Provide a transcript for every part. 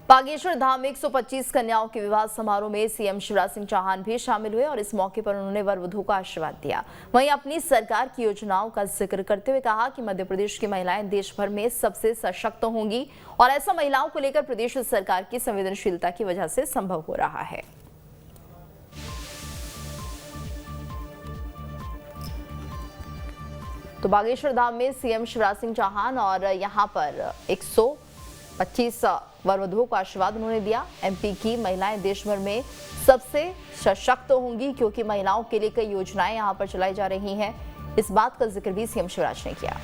बागेश्वर धाम में 125 कन्याओं के विवाह समारोह में सीएम शिवराज सिंह चौहान भी शामिल हुए और इस मौके पर उन्होंने वर वधू को आशीर्वाद दिया। वहीं अपनी सरकार की योजनाओं का जिक्र करते हुए कहा कि मध्य प्रदेश की महिलाएं देश भर में सबसे सशक्त होंगी और ऐसा महिलाओं को लेकर प्रदेश सरकार की संवेदनशीलता की वजह से संभव हो रहा है। तो बागेश्वर धाम में सीएम शिवराज सिंह चौहान और यहां पर 125 वर वधुओं को आशीर्वाद उन्होंने दिया। एमपी की महिलाएं देश भर में सबसे सशक्त होंगी क्योंकि महिलाओं के लिए कई योजनाएं यहां पर चलाई जा रही हैं। इस बात का जिक्र भी सीएम शिवराज ने किया।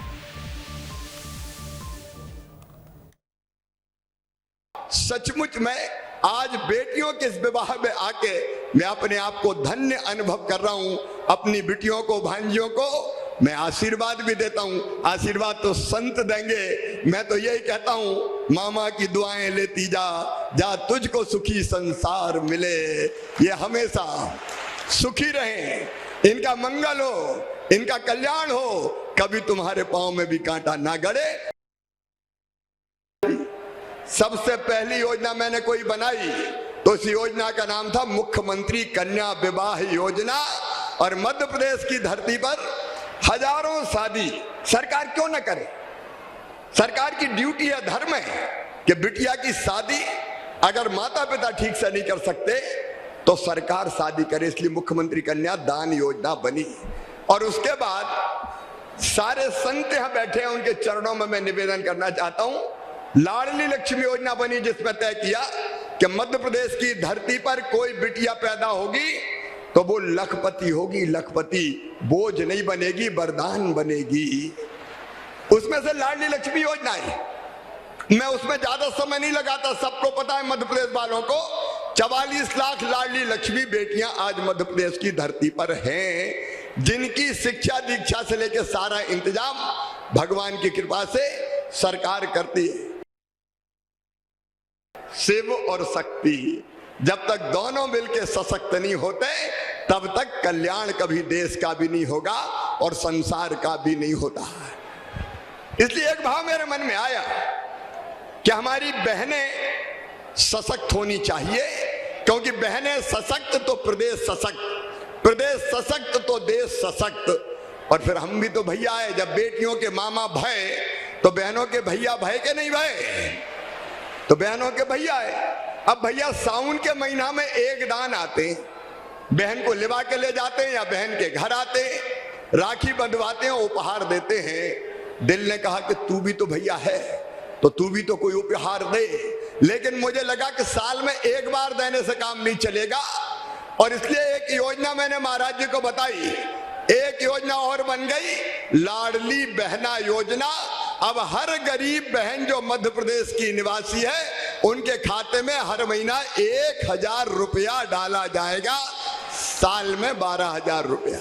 सचमुच में आज बेटियों के इस विवाह में आके मैं अपने आप को धन्य अनुभव कर रहा हूं। अपनी बेटियों को, भांजियों को मैं आशीर्वाद भी देता हूं। आशीर्वाद तो संत देंगे, मैं तो यही कहता हूं, मामा की दुआएं लेती जा, जा तुझको सुखी संसार मिले। ये हमेशा सुखी रहें, इनका मंगल हो, इनका कल्याण हो, कभी तुम्हारे पांव में भी कांटा ना गड़े। सबसे पहली योजना मैंने कोई बनाई तो इस योजना का नाम था मुख्यमंत्री कन्या विवाह योजना। और मध्य प्रदेश की धरती पर हजारों शादी सरकार क्यों न करे। सरकार की ड्यूटी है, धर्म है कि बिटिया की शादी अगर माता पिता ठीक से नहीं कर सकते तो सरकार शादी करे। इसलिए मुख्यमंत्री कन्या दान योजना बनी। और उसके बाद सारे संत यहां बैठे हैं, उनके चरणों में मैं निवेदन करना चाहता हूं। लाडली लक्ष्मी योजना बनी जिसमें तय किया कि मध्य प्रदेश की धरती पर कोई बिटिया पैदा होगी तो वो लखपति होगी, लखपति, बोझ नहीं बनेगी, वरदान बनेगी। उसमें से लाडली लक्ष्मी योजना है। मैं उसमें ज्यादा समय नहीं लगाता, सबको पता है मध्य प्रदेश वालों को 44 लाख लाडली लक्ष्मी बेटियां आज मध्य प्रदेश की धरती पर हैं, जिनकी शिक्षा दीक्षा से लेकर सारा इंतजाम भगवान की कृपा से सरकार करती है। शिव और शक्ति जब तक दोनों मिलकर सशक्त नहीं होते तब तक कल्याण कभी देश का भी नहीं होगा और संसार का भी नहीं होता। इसलिए एक भाव मेरे मन में आया कि हमारी बहनें सशक्त होनी चाहिए, क्योंकि बहनें सशक्त तो प्रदेश सशक्त, प्रदेश सशक्त तो देश सशक्त। और फिर हम भी तो भैया है, जब बेटियों के मामा भय तो बहनों के भैया भय के नहीं भय, तो बहनों के भैया है। अब भैया सावन के महीना में एक दान आते हैं, बहन को लिवा के ले जाते हैं या बहन के घर आते हैं, राखी बंधवाते हैं, उपहार देते हैं। दिल ने कहा कि तू भी तो भैया है तो तू भी तो कोई उपहार दे। लेकिन मुझे लगा कि साल में एक बार देने से काम नहीं चलेगा और इसलिए एक योजना मैंने महाराज जी को बताई। एक योजना और बन गई, लाडली बहना योजना। अब हर गरीब बहन जो मध्य प्रदेश की निवासी है उनके खाते में हर महीना 1000 रुपया डाला जाएगा, साल में 12,000 रुपया।